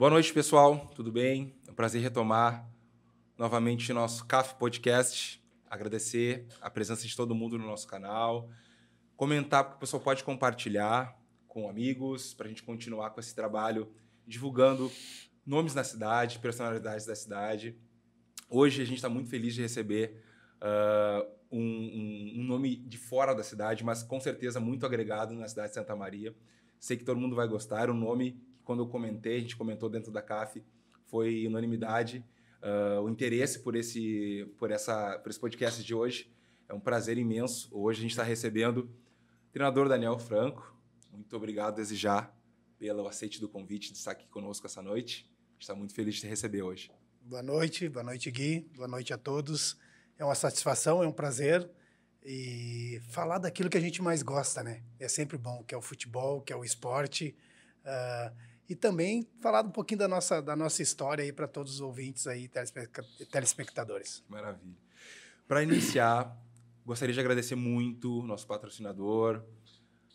Boa noite, pessoal. Tudo bem? É um prazer retomar novamente o nosso CAF Podcast. Agradecer a presença de todo mundo no nosso canal. Comentar, porque o pessoal pode compartilhar com amigos, para a gente continuar com esse trabalho, divulgando nomes da cidade, personalidades da cidade. Hoje a gente está muito feliz de receber um nome de fora da cidade, mas com certeza muito agregado na cidade de Santa Maria. Sei que todo mundo vai gostar. Era um nome que, quando eu comentei, a gente comentou dentro da CAF, foi unanimidade. O interesse por esse podcast de hoje é um prazer imenso. Hoje a gente está recebendo o treinador Daniel Franco. Muito obrigado desde já pelo aceite do convite de estar aqui conosco essa noite. A gente está muito feliz de te receber hoje. Boa noite Gui, boa noite a todos. É uma satisfação, é um prazer e falar daquilo que a gente mais gosta, né? É sempre bom, que é o futebol, que é o esporte, e também falar um pouquinho da nossa história aí para todos os ouvintes aí, telespectadores. Maravilha. Para iniciar, gostaria de agradecer muito o nosso patrocinador,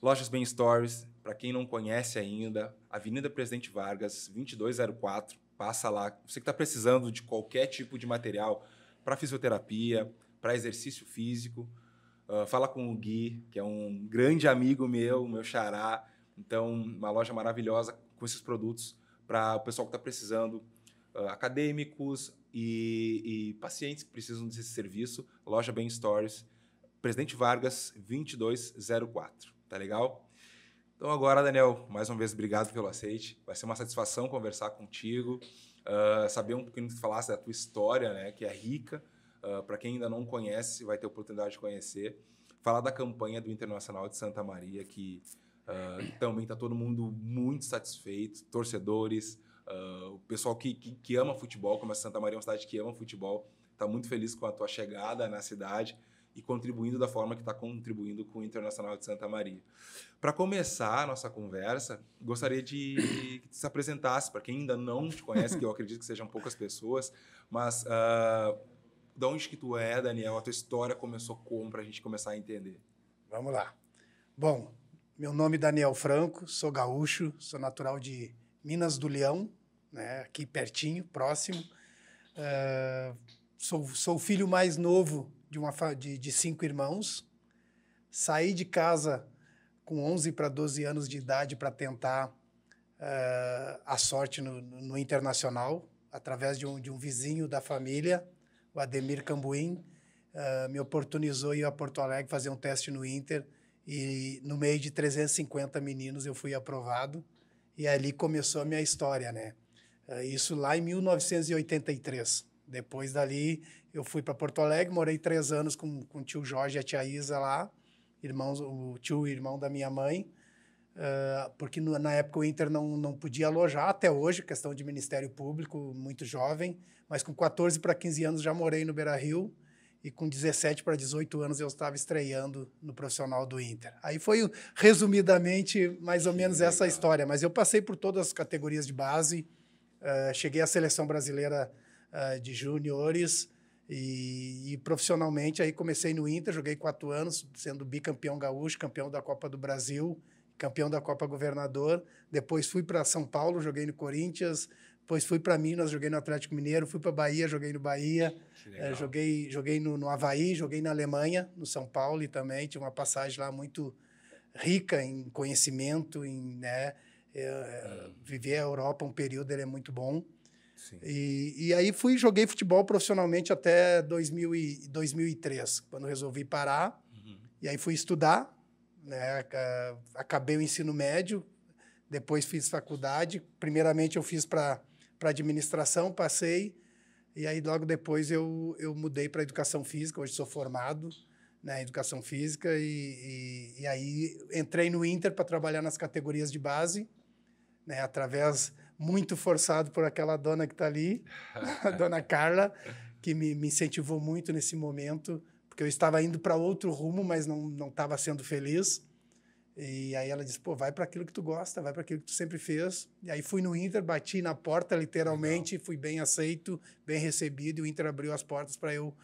Lojas Bem Stories. Para quem não conhece ainda, Avenida Presidente Vargas, 2204. Passa lá. Você que está precisando de qualquer tipo de material para fisioterapia, para exercício físico, fala com o Gui, que é um grande amigo meu xará. Então, uma loja maravilhosa com esses produtos para o pessoal que está precisando, acadêmicos e pacientes que precisam desse serviço. Loja Bem Stories, Presidente Vargas, 2204. Tá legal? Então agora, Daniel, mais uma vez, obrigado pelo aceite. Vai ser uma satisfação conversar contigo, saber um pouquinho que tu falasse da tua história, né, que é rica. Para quem ainda não conhece, vai ter oportunidade de conhecer. Falar da campanha do Internacional de Santa Maria, que também está todo mundo muito satisfeito, torcedores, o pessoal que ama futebol, como a Santa Maria é uma cidade que ama futebol, está muito feliz com a tua chegada na cidade e contribuindo da forma que está contribuindo com o Internacional de Santa Maria. Para começar a nossa conversa, gostaria de que tu se apresentasse, para quem ainda não te conhece, que eu acredito que sejam poucas pessoas, mas de onde que tu é, Daniel? A tua história começou como, para a gente começar a entender? Vamos lá. Bom, meu nome é Daniel Franco, sou gaúcho, sou natural de Minas do Leão, né, aqui pertinho, próximo. Sou o filho mais novo de 5 irmãos. Saí de casa com 11 para 12 anos de idade para tentar a sorte no Internacional, através de um vizinho da família, o Ademir Cambuim, me oportunizou ir a Porto Alegre fazer um teste no Inter e no meio de 350 meninos eu fui aprovado e ali começou a minha história, né? Isso lá em 1983. Depois dali eu fui para Porto Alegre, morei 3 anos com o tio Jorge e a tia Isa lá, o tio e irmão da minha mãe, porque na época o Inter não podia alojar, até hoje, questão de Ministério Público, muito jovem, mas com 14 para 15 anos já morei no Beira-Rio e com 17 para 18 anos eu estava estreando no profissional do Inter. Aí foi, resumidamente, mais ou menos essa história, mas eu passei por todas as categorias de base, cheguei à seleção brasileira de juniores e profissionalmente aí comecei no Inter, joguei 4 anos, sendo bicampeão gaúcho, campeão da Copa do Brasil, campeão da Copa Governador. Depois fui para São Paulo, joguei no Corinthians. Depois fui para Minas, joguei no Atlético Mineiro. Fui para Bahia, joguei no Bahia. Joguei no Avaí, joguei na Alemanha, no São Paulo e também. Tive uma passagem lá muito rica em conhecimento, né? Viver a Europa um período, ele é muito bom. E aí joguei futebol profissionalmente até 2003, quando resolvi parar. E aí fui estudar, né? Acabei o ensino médio, depois fiz faculdade. Primeiramente eu fiz para administração, passei, e aí logo depois eu mudei para educação física. Hoje sou formado na educação física e aí entrei no Inter para trabalhar nas categorias de base, né? Através, muito forçado por aquela dona que está ali, a dona Carla, que me incentivou muito nesse momento, porque eu estava indo para outro rumo, mas não estava sendo feliz. E aí ela disse, pô, vai para aquilo que tu gosta, vai para aquilo que tu sempre fez. E aí fui no Inter, bati na porta, literalmente. Legal. Fui bem aceito, bem recebido, e o Inter abriu as portas para eu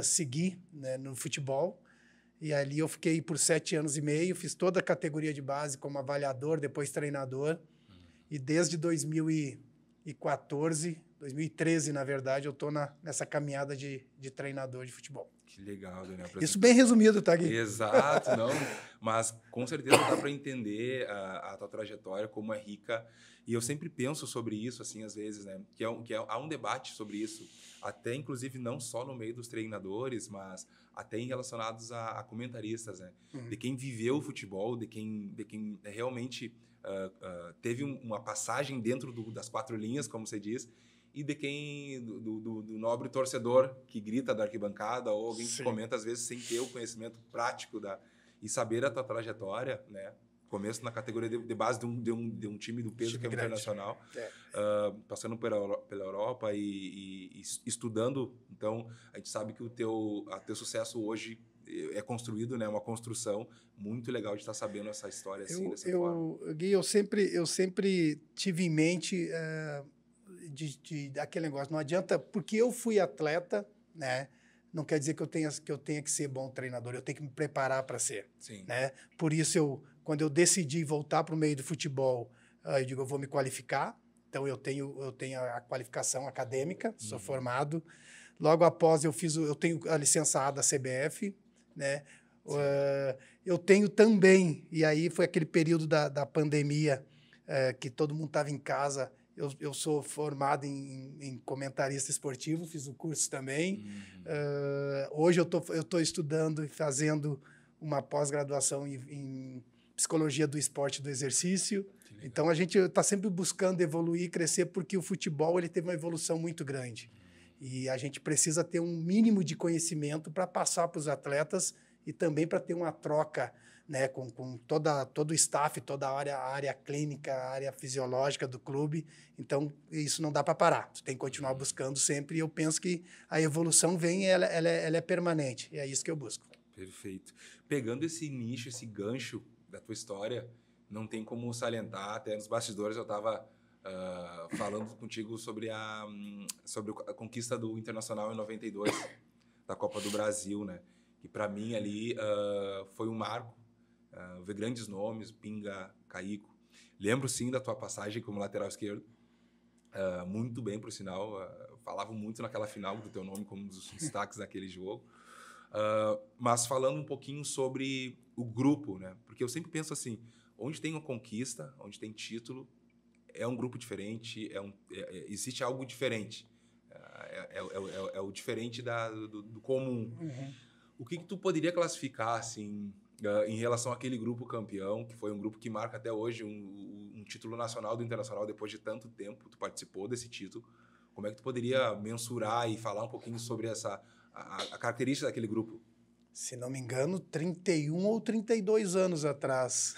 seguir, né, no futebol. E ali eu fiquei por 7 anos e meio, fiz toda a categoria de base como avaliador, depois treinador. E desde 2000 2013, na verdade, eu estou nessa caminhada de treinador de futebol. Que legal, Daniel. Isso bem resumido, tá, Gui? Exato, não. Mas com certeza dá para entender a tua trajetória, como é rica. E eu sempre penso sobre isso, assim, às vezes, né? Há um debate sobre isso, até inclusive não só no meio dos treinadores, mas até em relacionados a comentaristas, né? De quem viveu o futebol, de quem realmente teve uma passagem dentro das quatro linhas, como você diz, e de quem do nobre torcedor que grita da arquibancada ou alguém que comenta às vezes sem ter o conhecimento prático e saber a tua trajetória, né? Começo na categoria de base de um time do peso que é o Internacional, passando pela Europa e estudando. Então a gente sabe que o teu sucesso hoje é construído, né? Uma construção muito legal de estar sabendo essa história assim, dessa forma. Gui, eu sempre tive em mente daquele negócio. Não adianta, porque eu fui atleta, né? Não quer dizer que eu tenha que ser bom treinador. Eu tenho que me preparar para ser. Sim. Né? Por isso, quando eu decidi voltar para o meio do futebol, eu digo, eu vou me qualificar. Então, eu tenho a qualificação acadêmica, sou formado. Logo após, eu tenho a licença A da CBF, né? Eu tenho também, e aí foi aquele período da pandemia, que todo mundo estava em casa. Eu sou formado em comentarista esportivo, fiz o curso também. Hoje eu estou estudando e fazendo uma pós-graduação em psicologia do esporte e do exercício. Então, a gente está sempre buscando evoluir, crescer, porque o futebol ele teve uma evolução muito grande. E a gente precisa ter um mínimo de conhecimento para passar para os atletas e também para ter uma troca, né, com todo o staff, toda a área clínica, a área fisiológica do clube. Então, isso não dá para parar. Tu tem que continuar buscando sempre. E eu penso que a evolução vem, ela é permanente. E é isso que eu busco. Perfeito. Pegando esse nicho, esse gancho da tua história, não tem como salientar. Até nos bastidores eu estava falando contigo sobre a conquista do Internacional em 92, da Copa do Brasil, né? Que para mim ali foi um marco. Ver grandes nomes, Pinga, Caico. Lembro sim da tua passagem como lateral esquerdo, muito bem, por sinal. Falavam muito naquela final do teu nome como um dos destaques daquele jogo. Mas falando um pouquinho sobre o grupo, né? Porque eu sempre penso assim, onde tem uma conquista, onde tem título, é um grupo diferente, existe algo diferente. É o diferente do comum. O que tu poderia classificar, assim, em relação àquele grupo campeão, que foi um grupo que marca até hoje um título nacional do Internacional depois de tanto tempo, tu participou desse título. Como é que tu poderia mensurar e falar um pouquinho sobre a característica daquele grupo? Se não me engano, 31 ou 32 anos atrás.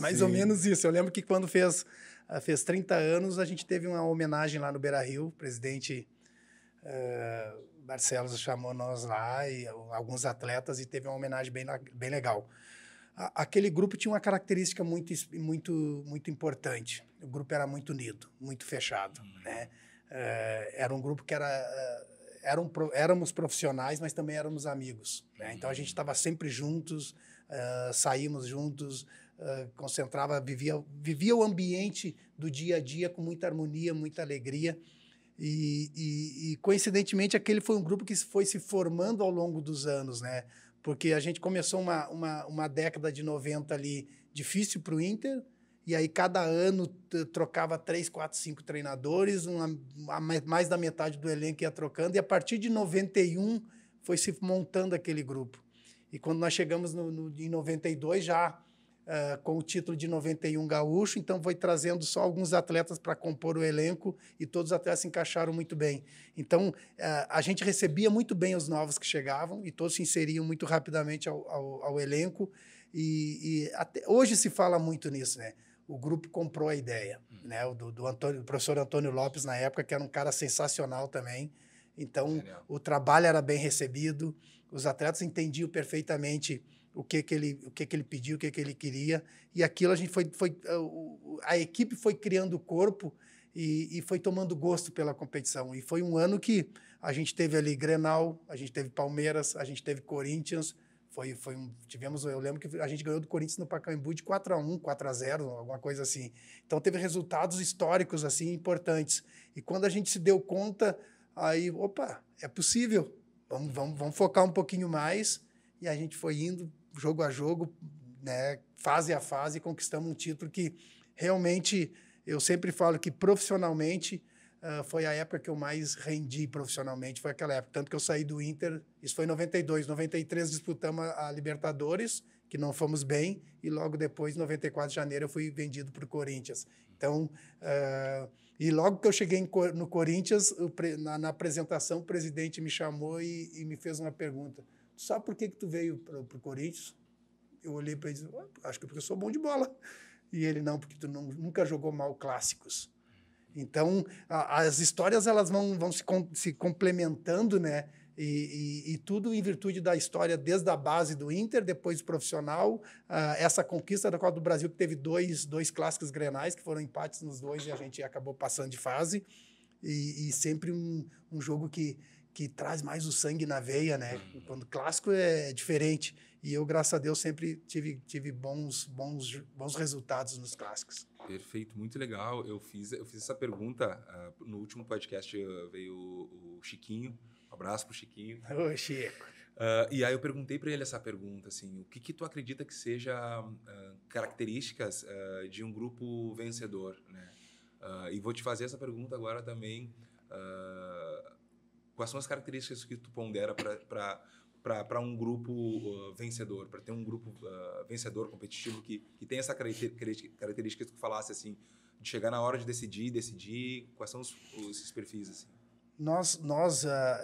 Mais ou menos isso. Eu lembro que quando fez 30 anos, a gente teve uma homenagem lá no Beira-Rio. O presidente Barcelos chamou nós lá, e alguns atletas, e teve uma homenagem bem legal. Aquele grupo tinha uma característica muito importante. O grupo era muito unido, muito fechado, né? Era um grupo que éramos profissionais, mas também éramos amigos, né? Então, a gente estava sempre juntos, saímos juntos, concentrava, vivia o ambiente do dia a dia com muita harmonia, muita alegria. E coincidentemente, aquele foi um grupo que foi se formando ao longo dos anos, né? Porque a gente começou uma década de 90 ali difícil para o Inter, e aí cada ano trocava 3, 4, 5 treinadores, mais da metade do elenco ia trocando, e a partir de 91 foi se montando aquele grupo. E quando nós chegamos em 92, já com o título de 91 gaúcho, então foi trazendo só alguns atletas para compor o elenco, e todos os atletas se encaixaram muito bem. Então, a gente recebia muito bem os novos que chegavam, e todos se inseriam muito rapidamente ao elenco, e até hoje se fala muito nisso, né? O grupo comprou a ideia, né? Do professor Antônio Lopes, na época, que era um cara sensacional também. Então, o trabalho era bem recebido, os atletas entendiam perfeitamente o que ele pediu, o que ele queria, e aquilo a gente a equipe foi criando o corpo e foi tomando gosto pela competição. E foi um ano que a gente teve ali Grenal, a gente teve Palmeiras, a gente teve Corinthians, Eu lembro que a gente ganhou do Corinthians no Pacaembu de 4-1, 4-0, alguma coisa assim. Então teve resultados históricos assim importantes. E quando a gente se deu conta, aí, opa, é possível. Vamos focar um pouquinho mais. E a gente foi indo jogo a jogo, né, fase a fase, conquistamos um título que realmente eu sempre falo que profissionalmente foi a época que eu mais rendi profissionalmente, foi aquela época. Tanto que eu saí do Inter, isso foi em 92, 93 disputamos a Libertadores, que não fomos bem, e logo depois, em 94 de janeiro, eu fui vendido para o Corinthians. Então, e logo que eu cheguei no Corinthians, na apresentação, o presidente me chamou e me fez uma pergunta. Tu sabe por que tu veio para o Corinthians? Eu olhei para ele e disse, acho que porque eu sou bom de bola. E ele, não, porque tu nunca jogou mal clássicos. Então, as histórias elas vão se complementando, né? E tudo em virtude da história desde a base do Inter, depois profissional, essa conquista da Copa do Brasil, que teve dois clássicos grenais, que foram empates nos dois, e a gente acabou passando de fase. E sempre um jogo que traz mais o sangue na veia, né? Quando clássico é diferente. E eu, graças a Deus, sempre tive bons resultados nos clássicos. Perfeito, muito legal. Eu fiz essa pergunta no último podcast, veio o Chiquinho. Um abraço pro Chiquinho. Ô, Chico. E aí eu perguntei para ele essa pergunta, assim, o que tu acredita que seja características de um grupo vencedor, né? E vou te fazer essa pergunta agora também. Quais são as características que tu pondera para um grupo vencedor, para ter um grupo vencedor, competitivo, que tem essa característica que tu falasse, assim, de chegar na hora de decidir, quais são esses perfis, assim?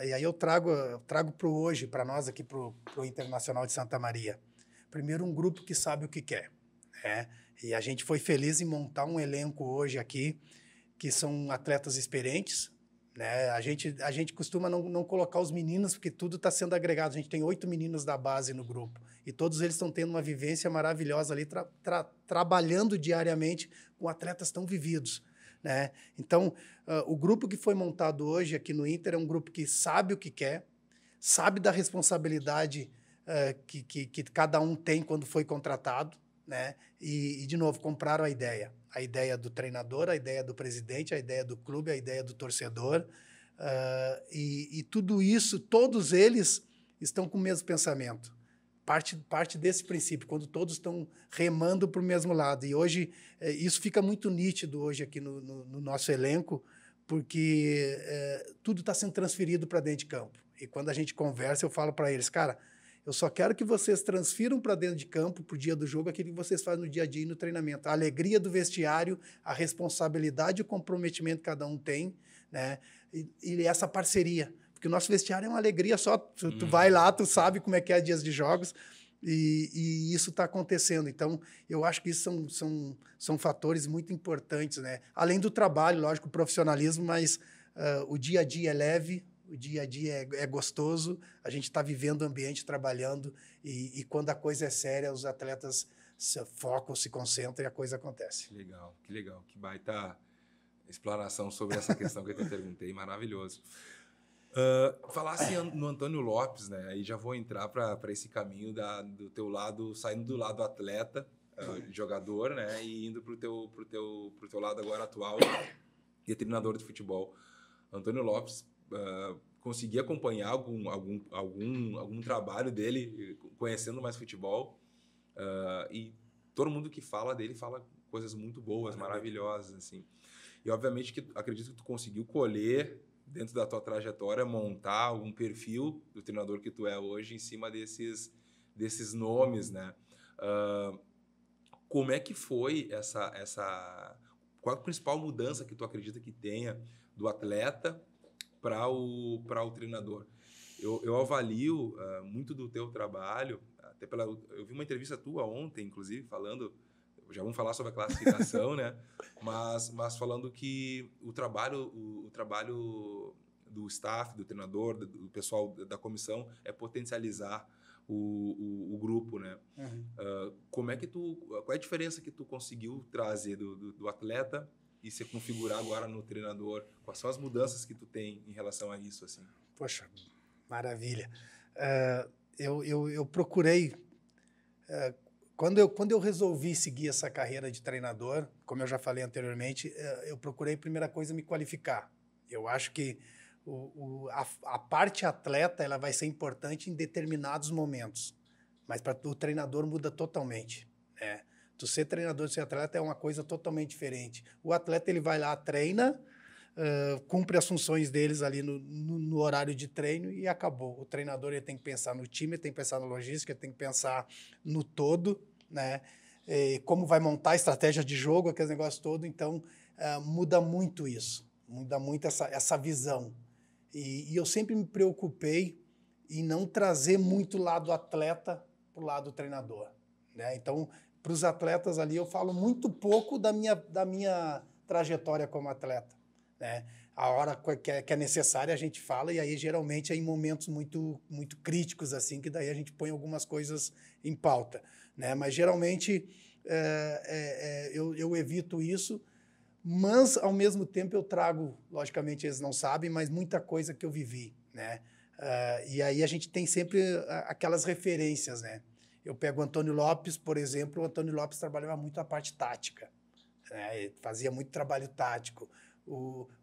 E aí eu trago para hoje, para nós aqui, para o Internacional de Santa Maria. Primeiro, um grupo que sabe o que quer, né? E a gente foi feliz em montar um elenco hoje aqui, que são atletas experientes, né? A gente costuma não colocar os meninos, porque tudo está sendo agregado. A gente tem 8 meninos da base no grupo, e todos eles estão tendo uma vivência maravilhosa ali, trabalhando diariamente com atletas tão vividos, né? Então, o grupo que foi montado hoje aqui no Inter é um grupo que sabe o que quer, sabe da responsabilidade que cada um tem quando foi contratado, né? E, de novo, compraram a ideia do treinador, a ideia do presidente, a ideia do clube, a ideia do torcedor, e tudo isso, todos eles estão com o mesmo pensamento. Parte desse princípio, quando todos estão remando para o mesmo lado. E hoje, isso fica muito nítido hoje aqui no nosso elenco, porque tudo está sendo transferido para dentro de campo. E quando a gente conversa, eu falo para eles, cara, eu só quero que vocês transfiram para dentro de campo, para o dia do jogo, aquilo que vocês fazem no dia a dia e no treinamento. A alegria do vestiário, a responsabilidade e o comprometimento que cada um tem, né? E essa parceria. Porque o nosso vestiário é uma alegria só. Tu vai lá, tu sabe como é que é dias de jogos, e isso está acontecendo. Então, eu acho que isso são fatores muito importantes, né? Além do trabalho, lógico, o profissionalismo, mas o dia a dia é leve, o dia a dia é gostoso, a gente está vivendo o ambiente, trabalhando, e quando a coisa é séria, os atletas se focam, se concentram e a coisa acontece. Que legal, que baita explanação sobre essa questão que eu te perguntei, maravilhoso. Falasse no Antônio Lopes, né? Aí já vou entrar para esse caminho do teu lado, saindo do lado atleta, jogador, né? E indo pro teu lado agora atual, e treinador de futebol. Antônio Lopes, consegui acompanhar algum trabalho dele, conhecendo mais futebol, e todo mundo que fala dele fala coisas muito boas, maravilhosas, assim. E obviamente que acredito que tu conseguiu colher dentro da tua trajetória, montar um perfil do treinador que tu é hoje em cima desses nomes, né? Como é que foi qual a principal mudança que tu acredita que tenha do atleta para o treinador? Eu avalio muito do teu trabalho, até eu vi uma entrevista tua ontem, inclusive, falando, já vamos falar sobre a classificação, né? Mas falando que o trabalho do staff, do treinador, do pessoal da comissão é potencializar o grupo, né? Qual é a diferença que tu conseguiu trazer do atleta e se configurar agora no treinador? Quais são as mudanças que tu tem em relação a isso, assim? Poxa, maravilha. eu procurei... Quando eu resolvi seguir essa carreira de treinador, como eu já falei anteriormente, eu procurei, primeira coisa, me qualificar. Eu acho que a parte atleta ela vai ser importante em determinados momentos, mas para o treinador muda totalmente. Né? Tu ser treinador, ser atleta é uma coisa totalmente diferente. O atleta ele vai lá, treina, cumpre as funções deles ali no horário de treino e acabou. O treinador ele tem que pensar no time, ele tem que pensar na logística, ele tem que pensar no todo, né? Como vai montar a estratégia de jogo, aquele negócio todo. Então, muda muito isso, muda muito essa visão. E eu sempre me preocupei em não trazer muito o lado atleta para o lado treinador. Né? Então, para os atletas ali, eu falo muito pouco da minha trajetória como atleta. Né? A hora que é necessária a gente fala, e aí geralmente é em momentos muito, muito críticos, assim, que daí a gente põe algumas coisas em pauta. Né? Mas geralmente eu evito isso, mas ao mesmo tempo eu trago, logicamente eles não sabem, mas muita coisa que eu vivi. Né? E aí a gente tem sempre aquelas referências. Né? Eu pego o Antônio Lopes, por exemplo, o Antônio Lopes trabalhava muito a parte tática, né? Ele fazia muito trabalho tático.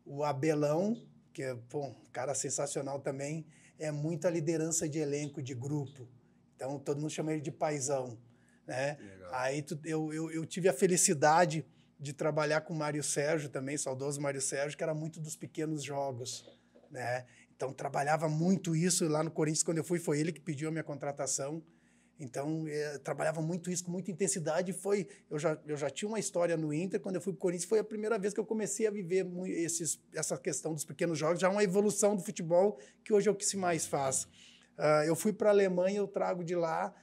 O Abelão, que é um cara sensacional também, é muita liderança de elenco, de grupo. Então, todo mundo chama ele de paizão. Né? Aí eu tive a felicidade de trabalhar com o Mário Sérgio também, saudoso Mário Sérgio, que era muito dos pequenos jogos. Né? Então, trabalhava muito isso. Lá no Corinthians, quando eu fui, foi ele que pediu a minha contratação. Então, trabalhava muito isso com muita intensidade. Eu já tinha uma história no Inter. Quando eu fui para o Corinthians, foi a primeira vez que eu comecei a viver essa questão dos pequenos jogos, já uma evolução do futebol, que hoje é o que se mais faz. Eu fui para a Alemanha, eu trago de lá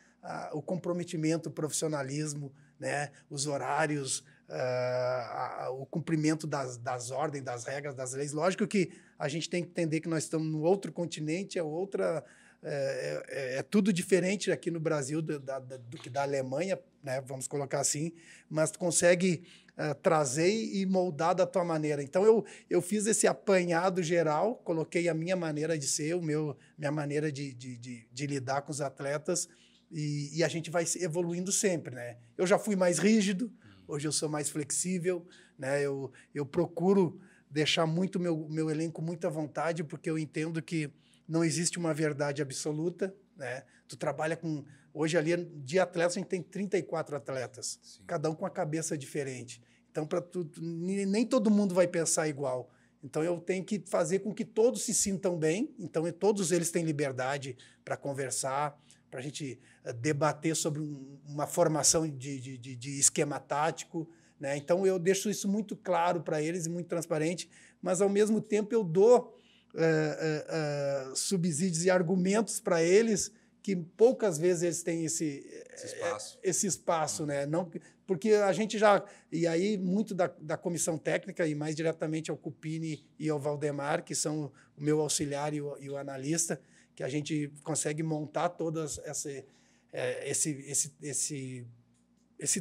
o comprometimento, o profissionalismo, né, os horários, o cumprimento das ordens, das regras, das leis. Lógico que a gente tem que entender que nós estamos no outro continente, é tudo diferente aqui no Brasil do que da Alemanha, né? Vamos colocar assim, mas tu consegue trazer e moldar da tua maneira. Então, eu fiz esse apanhado geral, coloquei a minha maneira de ser, minha maneira de lidar com os atletas, e a gente vai evoluindo sempre. Né? Eu já fui mais rígido, hoje eu sou mais flexível, né? Eu procuro deixar muito meu elenco muito à vontade, porque eu entendo que não existe uma verdade absoluta. Né? Tu trabalha com... Hoje, ali, de atletas, a gente tem 34 atletas, sim, cada um com a cabeça diferente. Então, nem todo mundo vai pensar igual. Então, eu tenho que fazer com que todos se sintam bem. Então, todos eles têm liberdade para conversar, para a gente debater sobre uma formação de esquema tático. Né? Então, eu deixo isso muito claro para eles e muito transparente, mas, ao mesmo tempo, eu dou subsídios e argumentos para eles que poucas vezes eles têm esse espaço, né? Não, porque a gente já... E aí, muito da comissão técnica, e mais diretamente ao Cupini e ao Valdemar, que são o meu auxiliar e o analista, que a gente consegue montar todas esse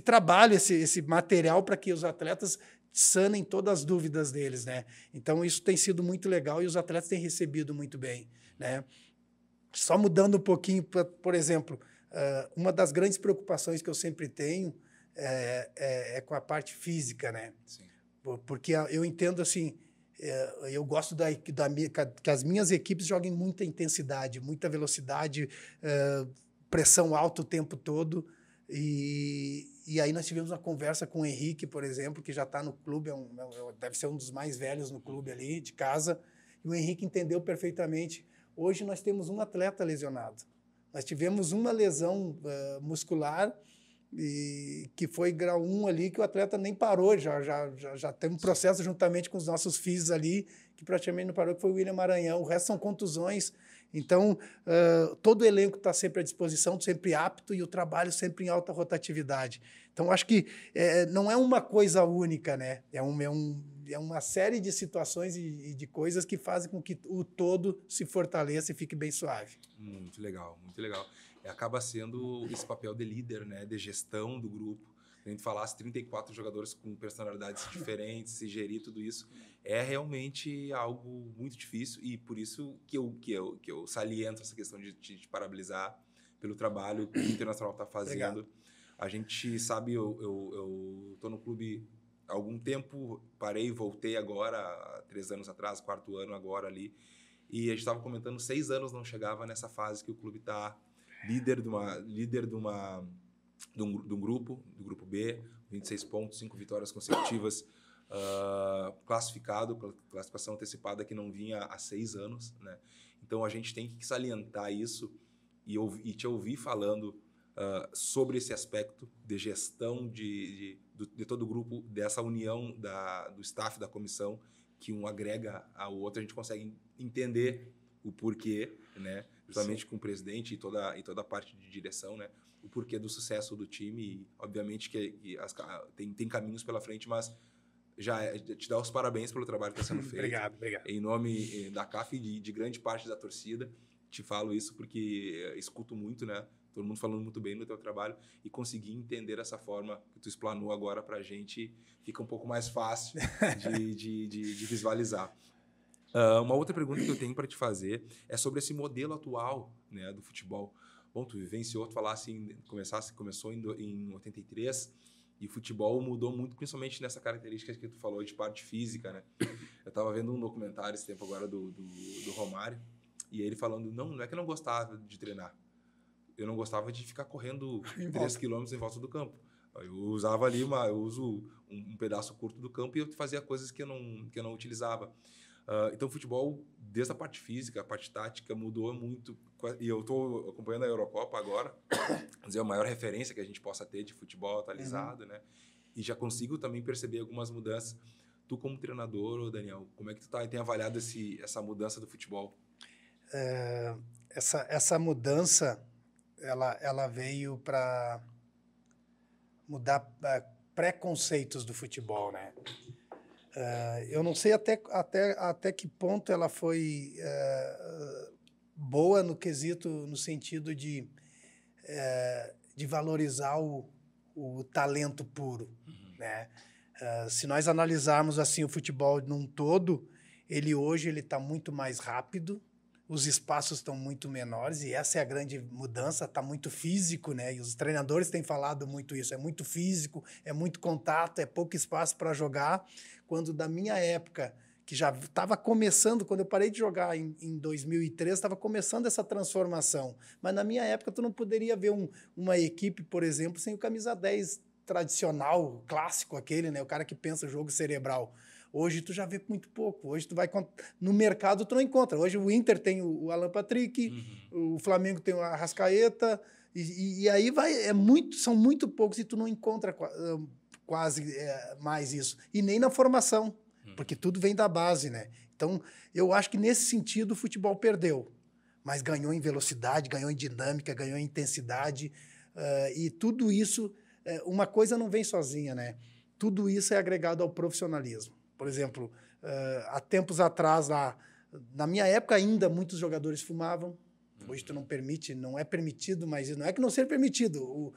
trabalho, esse material para que os atletas sanem todas as dúvidas deles, né? Então, isso tem sido muito legal e os atletas têm recebido muito bem, né? Só mudando um pouquinho, por exemplo, uma das grandes preocupações que eu sempre tenho é com a parte física, né? Sim. Porque eu entendo assim, eu gosto que as minhas equipes joguem muita intensidade, muita velocidade, pressão alta o tempo todo. E aí nós tivemos uma conversa com o Henrique, por exemplo, que já está no clube, deve ser um dos mais velhos no clube ali, de casa, e o Henrique entendeu perfeitamente. Hoje nós temos um atleta lesionado. Nós tivemos uma lesão muscular, que foi grau 1 ali, que o atleta nem parou, já tem um processo juntamente com os nossos filhos ali, que praticamente não parou, que foi o William Maranhão. O resto são contusões. Então, todo o elenco está sempre à disposição, sempre apto, e o trabalho sempre em alta rotatividade. Então, acho que não é uma coisa única, né? É uma série de situações e de coisas que fazem com que o todo se fortaleça e fique bem suave. Muito legal, muito legal. Acaba sendo esse papel de líder, né? De gestão do grupo. A gente falasse 34 jogadores com personalidades diferentes, se gerir tudo isso, é realmente algo muito difícil, e por isso que eu saliento essa questão de te parabenizar, pelo trabalho que o Internacional está fazendo. Obrigado. A gente sabe, eu tô no clube há algum tempo, parei e voltei agora, há 3 anos atrás, 4º ano agora ali, e a gente estava comentando, 6 anos não chegava nessa fase que o clube está líder de um grupo, do grupo B, 26 pontos, 5 vitórias consecutivas, classificação antecipada que não vinha há 6 anos, né? Então a gente tem que salientar isso e te ouvir falando sobre esse aspecto de gestão de todo o grupo, dessa união do staff da comissão, que um agrega ao outro, a gente consegue entender o porquê, né? Justamente com o presidente e toda a parte de direção, né? O porquê do sucesso do time. E, obviamente que tem caminhos pela frente, mas já te dá os parabéns pelo trabalho que está sendo feito. Obrigado. Em nome da CAF e de grande parte da torcida, te falo isso porque escuto muito, né? Todo mundo falando muito bem do teu trabalho, e conseguir entender essa forma que tu explanou agora para a gente, fica um pouco mais fácil de visualizar. Uma outra pergunta que eu tenho para te fazer é sobre esse modelo atual, né, do futebol. Bom, tu vivenciou, tu falasse, começou em 83, e o futebol mudou muito, principalmente nessa característica que tu falou de parte física, né? Eu estava vendo um documentário esse tempo agora do Romário, e ele falando, não é que eu não gostava de treinar, eu não gostava de ficar correndo 3 quilômetros em volta do campo. Eu usava ali eu uso um pedaço curto do campo e eu fazia coisas que eu não utilizava. Então, o futebol, desde a parte física, a parte tática, mudou muito. E eu estou acompanhando a Eurocopa agora, dizer, a maior referência que a gente possa ter de futebol atualizado, né? E já consigo também perceber algumas mudanças. Tu, como treinador, Daniel, como é que tu tem avaliado essa mudança do futebol? Essa mudança, ela veio para mudar preconceitos do futebol, né? Eu não sei até que ponto ela foi boa no sentido de valorizar o talento puro, né? Se nós analisarmos assim o futebol num todo, hoje ele está muito mais rápido, os espaços estão muito menores, e essa é a grande mudança, está muito físico, né? E os treinadores têm falado muito isso, é muito físico, é muito contato, é pouco espaço para jogar. Quando da minha época, que já estava começando, quando eu parei de jogar em 2003, estava começando essa transformação. Mas na minha época, tu não poderia ver uma equipe, por exemplo, sem o camisa 10 tradicional, clássico aquele, né? O cara que pensa jogo cerebral. Hoje tu já vê muito pouco. Hoje tu vai no mercado, tu não encontra. Hoje o Inter tem o Alan Patrick, o Flamengo tem o Arrascaeta, e aí são muito poucos e tu não encontra quase mais isso. E nem na formação, porque tudo vem da base, né? Então, eu acho que nesse sentido o futebol perdeu, mas ganhou em velocidade, ganhou em dinâmica, ganhou em intensidade, e tudo isso, uma coisa não vem sozinha, né? Tudo isso é agregado ao profissionalismo. Por exemplo, há tempos atrás, na minha época ainda, muitos jogadores fumavam. Hoje tu não permite, não é permitido mais isso. Não é que não seja permitido,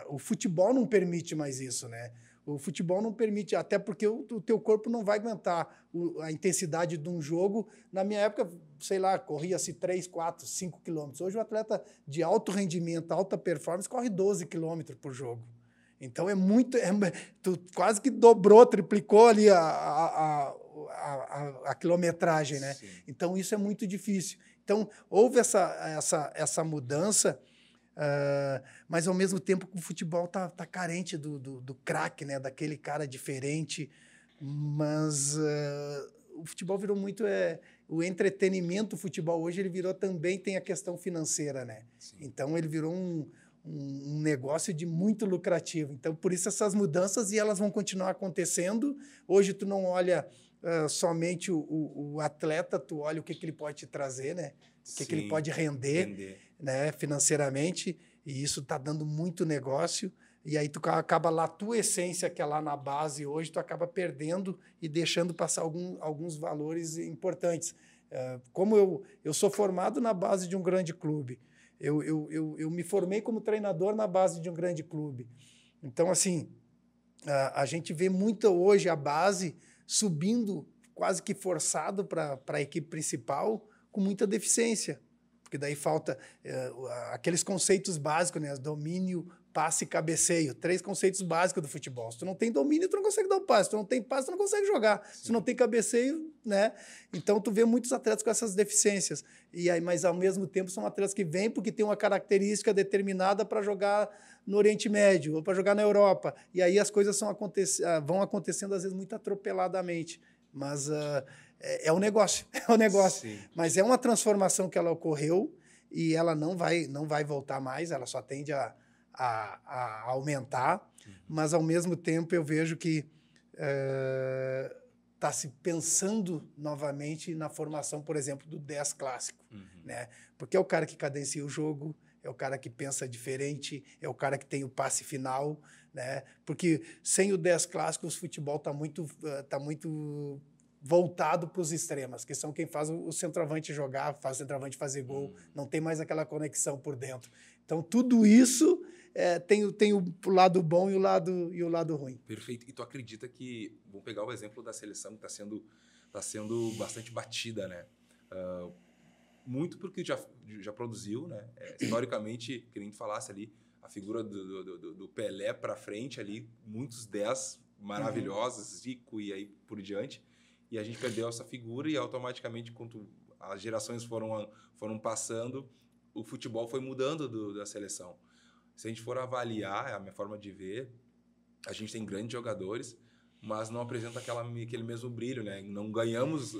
o futebol não permite mais isso, né? O futebol não permite, até porque o teu corpo não vai aguentar a intensidade de um jogo. Na minha época, sei lá, corria-se 3, 4, 5 quilômetros. Hoje o atleta de alto rendimento, alta performance, corre 12 quilômetros por jogo. Então tu quase que dobrou, triplicou ali a quilometragem, né? Sim. Então isso é muito difícil. Então houve essa mudança, mas ao mesmo tempo o futebol tá carente do craque, né? Daquele cara diferente. Mas o futebol virou muito o entretenimento. O futebol hoje ele virou também, tem a questão financeira, né? Sim. Então ele virou um negócio de muito lucrativo. Então, por isso essas mudanças, e elas vão continuar acontecendo. Hoje tu não olha somente o atleta, tu olha o que ele pode te trazer, né? O que ele pode render. Né, financeiramente, e isso está dando muito negócio, e aí tu acaba lá, a tua essência, que é lá na base hoje, tu acaba perdendo e deixando passar alguns valores importantes. Como eu sou formado na base de um grande clube, eu me formei como treinador na base de um grande clube. Então, assim, a gente vê muito hoje a base subindo quase que forçado para a equipe principal com muita deficiência. porque daí falta aqueles conceitos básicos, né? Domínio, passe e cabeceio. 3 conceitos básicos do futebol. Se tu não tem domínio, tu não consegue dar o passe. Se tu não tem passe, tu não consegue jogar. Sim. Se tu não tem cabeceio, né? Então, tu vê muitos atletas com essas deficiências. E aí, mas, ao mesmo tempo, são atletas que vêm porque tem uma característica determinada para jogar no Oriente Médio ou para jogar na Europa. E aí as coisas vão acontecendo, às vezes, muito atropeladamente. Mas é um negócio, é um negócio. Sim. Mas é uma transformação que ela ocorreu e ela não vai voltar mais, ela só tende a aumentar, mas, ao mesmo tempo, eu vejo que está se pensando novamente na formação, por exemplo, do 10 clássico. Né? Porque é o cara que cadencia o jogo, é o cara que pensa diferente, é o cara que tem o passe final, né? Porque sem o 10 clássico, o futebol está muito voltado para os extremas, que são quem faz o centroavante jogar, faz o centroavante fazer gol, não tem mais aquela conexão por dentro. Então, tudo isso tem o lado bom e o lado ruim. Perfeito. E tu acredita que, vamos pegar o exemplo da seleção que está sendo bastante batida, né? Muito porque já produziu, né? Historicamente, que nem tu falasse ali, a figura do Pelé para frente ali, muitos 10 maravilhosos, Zico e aí por diante. E a gente perdeu essa figura e automaticamente, quando as gerações foram passando, o futebol foi mudando da seleção. Se a gente for avaliar, é a minha forma de ver, a gente tem grandes jogadores, mas não apresenta aquele mesmo brilho, né? Não ganhamos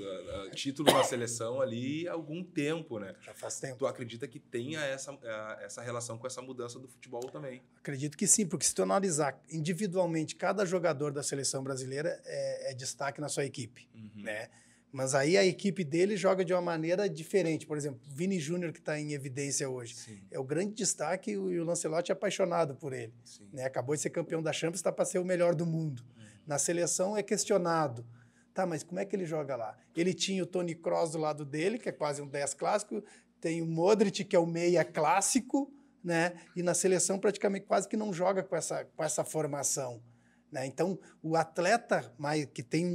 títulos na seleção ali há algum tempo, né? Já faz tempo. Tu acredita que tenha essa relação com essa mudança do futebol também? Acredito que sim, porque se tu analisar individualmente, cada jogador da seleção brasileira é destaque na sua equipe, né? Mas aí a equipe dele joga de uma maneira diferente. Por exemplo, Vini Júnior, que está em evidência hoje, sim, é o grande destaque e o Lancelotti é apaixonado por ele. Né? Acabou de ser campeão da Champions, está para ser o melhor do mundo. Na seleção é questionado. Tá, mas como é que ele joga lá? Ele tinha o Toni Kroos do lado dele, que é quase um 10 clássico, tem o Modric, que é o meia clássico, né? E na seleção praticamente quase que não joga com essa formação. Né? Então, o atleta que tem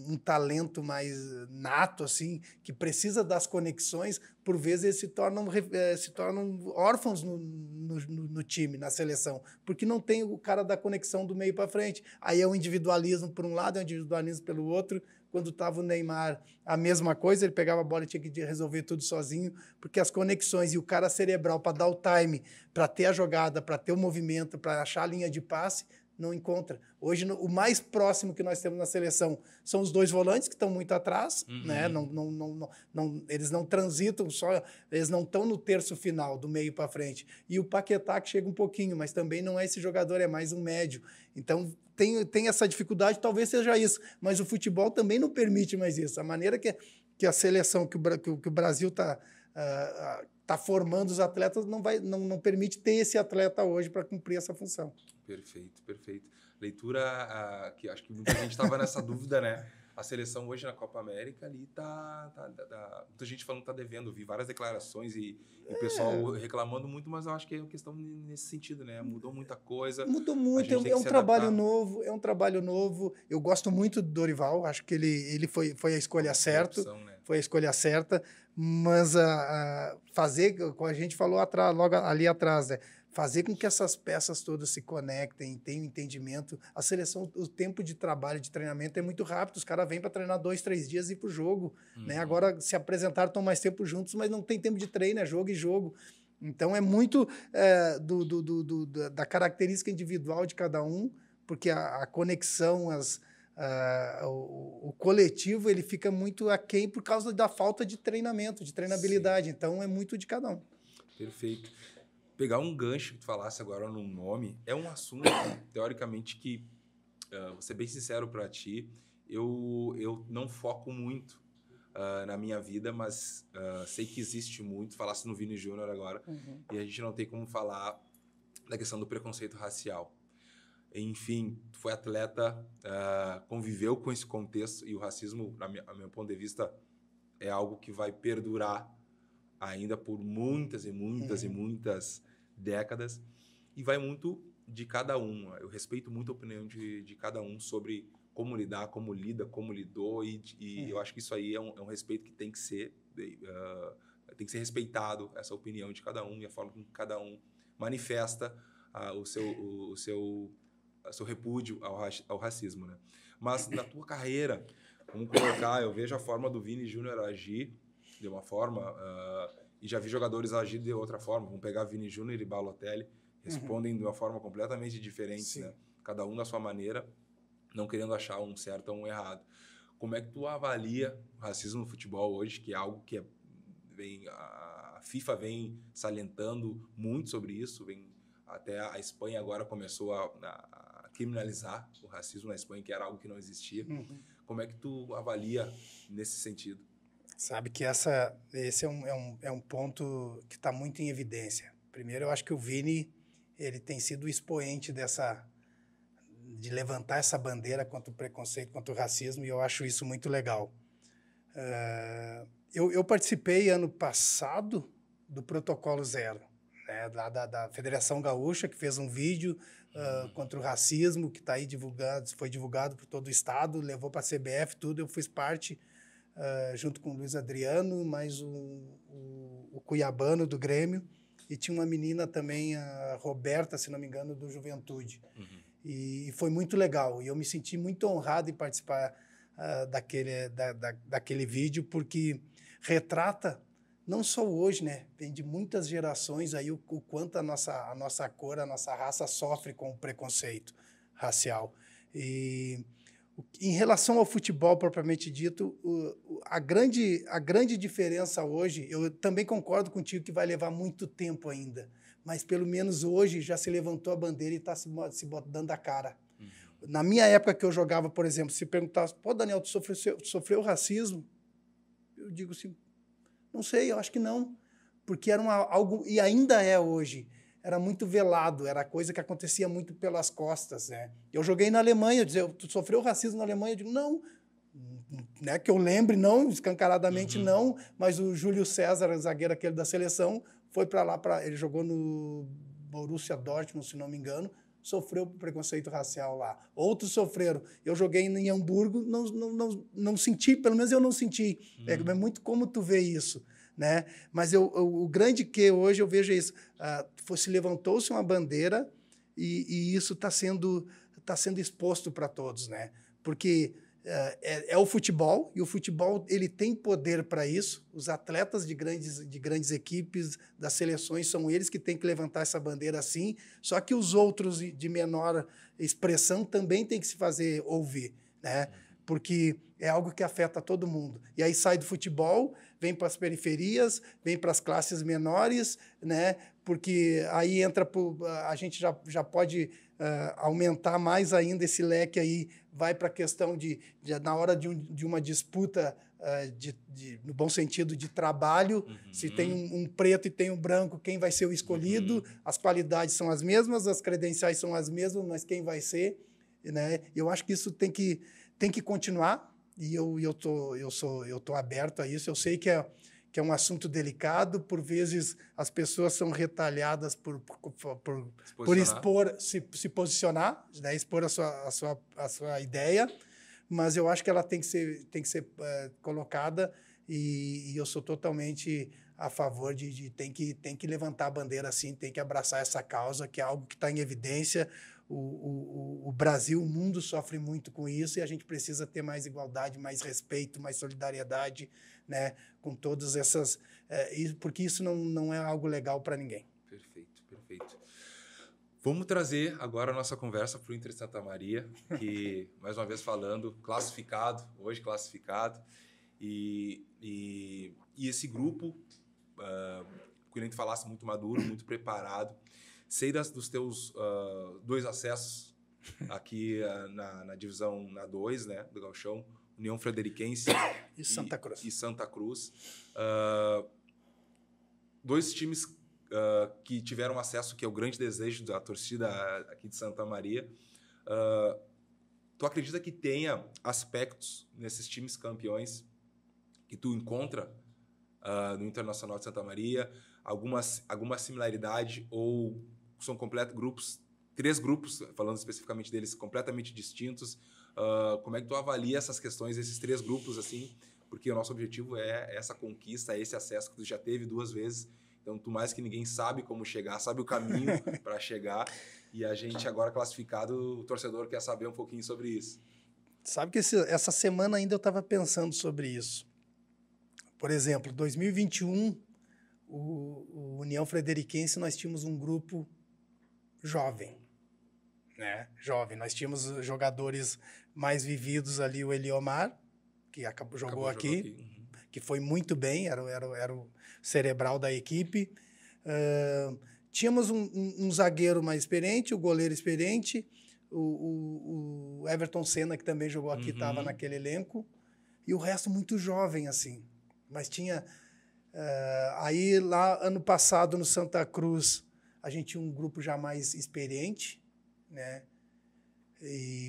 um talento mais nato, assim, que precisa das conexões, por vezes eles se tornam órfãos no time, na seleção, porque não tem o cara da conexão do meio para frente. Aí é o individualismo por um lado, é o individualismo pelo outro. Quando estava o Neymar, a mesma coisa, ele pegava a bola e tinha que resolver tudo sozinho, porque as conexões e o cara cerebral para dar o time, para ter a jogada, para ter o movimento, para achar a linha de passe, não encontra. Hoje, o mais próximo que nós temos na seleção são os 2 volantes, que estão muito atrás, né? Eles não transitam, eles não estão no terço final, do meio para frente. E o Paquetá, que chega um pouquinho, mas também não é esse jogador, é mais um médio. Então, tem essa dificuldade, talvez seja isso. Mas o futebol também não permite mais isso. A maneira que a seleção, que o Brasil está formando os atletas, não permite ter esse atleta hoje para cumprir essa função. Perfeito, perfeito. Leitura que acho que muita gente estava nessa dúvida, né? A seleção hoje na Copa América ali muita gente falando que está devendo. Vi várias declarações e o pessoal reclamando muito, mas eu acho que é uma questão nesse sentido, né? Mudou muita coisa. Mudou muito, é um trabalho novo, Eu gosto muito do Dorival, acho que ele foi a escolha certa. Né? Foi a escolha certa, mas fazer, como a gente falou logo ali atrás, né? Fazer com que essas peças todas se conectem, tenham entendimento. A seleção, o tempo de trabalho, de treinamento é muito rápido. Os caras vêm para treinar 2, 3 dias e ir para o jogo. Né? Agora, se apresentaram, estão mais tempo juntos, mas não tem tempo de treino, é jogo e jogo. Então, é muito da característica individual de cada um, porque a conexão, o coletivo, ele fica muito aquém por causa da falta de treinamento, de treinabilidade. Sim. Então, é muito de cada um. Perfeito. Pegar um gancho que tu falasse agora num nome, é um assunto, teoricamente, que, vou ser bem sincero para ti, eu não foco muito na minha vida, mas sei que existe muito. Falasse no Vini Júnior agora, e a gente não tem como falar da questão do preconceito racial. Enfim, tu foi atleta, conviveu com esse contexto, e o racismo, a meu ponto de vista, é algo que vai perdurar ainda por muitas e muitas e muitas décadas, e vai muito de cada um. Eu respeito muito a opinião de cada um sobre como lidar, como lida, como lidou, e eu acho que isso aí é um respeito que tem que ser tem que ser respeitado essa opinião de cada um e a forma como cada um manifesta o seu repúdio ao racismo, né? Mas na tua carreira, vamos colocar, eu vejo a forma do Vini Júnior agir de uma forma e já vi jogadores agir de outra forma. Vamos pegar Vini Júnior e Balotelli, respondem de uma forma completamente diferente, né? Cada um da sua maneira, não querendo achar um certo ou um errado. Como é que tu avalia o racismo no futebol hoje, que é algo que a FIFA vem salientando muito sobre isso, até a Espanha agora começou a criminalizar o racismo na Espanha, que era algo que não existia. Como é que tu avalia nesse sentido? Sabe que esse é um ponto que está muito em evidência. Primeiro, eu acho que o Vini ele tem sido o expoente de levantar essa bandeira contra o preconceito, contra o racismo, e eu acho isso muito legal. Eu participei ano passado do Protocolo Zero, né, lá da Federação Gaúcha, que fez um vídeo contra o racismo, que está aí divulgado, foi divulgado por todo o estado, levou para a CBF, tudo. Eu fiz parte, junto com o Luiz Adriano, mais o Cuiabano do Grêmio, e tinha uma menina também, a Roberta, se não me engano, do Juventude. E foi muito legal. E eu me senti muito honrado em participar daquele vídeo, porque retrata, não só hoje, né? Vem de muitas gerações aí o quanto a nossa cor, a nossa raça sofre com o preconceito racial. E em relação ao futebol propriamente dito, a grande diferença hoje, eu também concordo contigo que vai levar muito tempo ainda, mas pelo menos hoje já se levantou a bandeira e está se dando a cara. Na minha época que eu jogava, por exemplo, se perguntasse, pô, Daniel, tu sofreu racismo? Eu digo assim, não sei, eu acho que não, porque era algo, e ainda é hoje, era muito velado, era coisa que acontecia muito pelas costas, né? Eu joguei na Alemanha, tu sofreu racismo na Alemanha? Eu digo, não, né, que eu lembre, não, escancaradamente não, mas o Júlio César, zagueiro aquele da seleção, foi para lá, ele jogou no Borussia Dortmund, se não me engano, sofreu preconceito racial lá. Outros sofreram. Eu joguei em Hamburgo, não senti, pelo menos eu não senti. É muito como tu vê isso, né? Mas o grande que hoje eu vejo é isso. Se levantou-se uma bandeira e isso está sendo exposto para todos, né? Porque é o futebol, e o futebol ele tem poder para isso. Os atletas de grandes equipes, das seleções, são eles que têm que levantar essa bandeira assim, só que os outros de menor expressão também têm que se fazer ouvir, né? Porque é algo que afeta todo mundo. E aí sai do futebol, vem para as periferias, vem para as classes menores, né? Porque aí a gente já pode aumentar mais ainda esse leque aí, vai para a questão de na hora de uma disputa, no bom sentido, de trabalho, se tem um preto e tem um branco, quem vai ser o escolhido, as qualidades são as mesmas, as credenciais são as mesmas, mas quem vai ser, né? Eu acho que isso tem que continuar, e eu tô aberto a isso. Eu sei que é um assunto delicado, por vezes as pessoas são retalhadas por se posicionar, né, expor a sua ideia, mas eu acho que ela tem que ser colocada, e eu sou totalmente a favor tem que levantar a bandeira assim, tem que abraçar essa causa, que é algo que está em evidência. O Brasil, o mundo sofre muito com isso, e a gente precisa ter mais igualdade, mais respeito, mais solidariedade, né, com todas essas... porque isso não é algo legal para ninguém. Perfeito, perfeito. Vamos trazer agora a nossa conversa para o Inter Santa Maria, que, mais uma vez falando, hoje classificado, e esse grupo, que a gente falasse, muito maduro, muito preparado. Sei dos teus 2 acessos aqui na divisão na 2, né, do Gauchão, União Frederiquense e Santa Cruz. E Santa Cruz. 2 times que tiveram acesso, que é o grande desejo da torcida aqui de Santa Maria. Tu acredita que tenha aspectos nesses times campeões que tu encontra no Internacional de Santa Maria, alguma similaridade, ou são completos 3 grupos, falando especificamente deles, completamente distintos? Como é que tu avalia essas questões, esses 3 grupos, assim, porque o nosso objetivo é essa conquista, esse acesso que tu já teve 2 vezes. Então, tu mais que ninguém sabe como chegar, sabe o caminho para chegar. E a gente agora classificado, o torcedor quer saber um pouquinho sobre isso. Sabe que essa semana ainda eu estava pensando sobre isso. Por exemplo, 2021, o União Frederiquense, nós tínhamos um grupo jovem, né? Jovem. Nós tínhamos jogadores mais vividos ali, o Eliomar, que jogou aqui. Que foi muito bem, era o cerebral da equipe. Tínhamos um zagueiro mais experiente, o goleiro experiente, o Everton Senna, que também jogou aqui, estava naquele elenco, e o resto muito jovem, assim. Mas tinha... aí, lá, ano passado, no Santa Cruz, a gente tinha um grupo já mais experiente, né?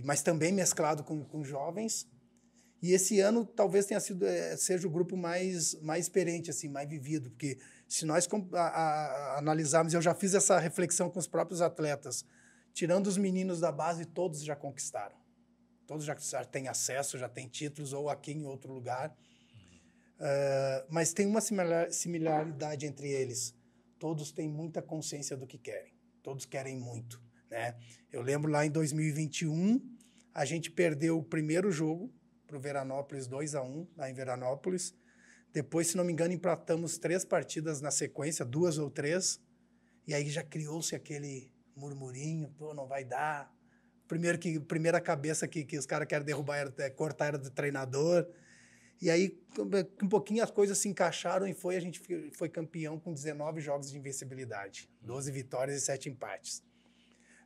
Mas também mesclado com jovens. E esse ano talvez seja o grupo mais experiente, assim, mais vivido, porque se nós analisarmos, eu já fiz essa reflexão com os próprios atletas, tirando os meninos da base, todos já conquistaram. Todos já têm acesso, já têm títulos, ou aqui em outro lugar. Mas tem uma similaridade entre eles. Todos têm muita consciência do que querem. Todos querem muito, né? Eu lembro lá em 2021, a gente perdeu o primeiro jogo para o Veranópolis, 2-1, lá em Veranópolis. Depois, se não me engano, empatamos 3 partidas na sequência, 2 ou 3. E aí já criou-se aquele murmurinho, pô, não vai dar. Primeira cabeça que os caras querem derrubar, cortar era do treinador. E aí, um pouquinho as coisas se encaixaram e a gente foi campeão com 19 jogos de invencibilidade. 12 vitórias e 7 empates.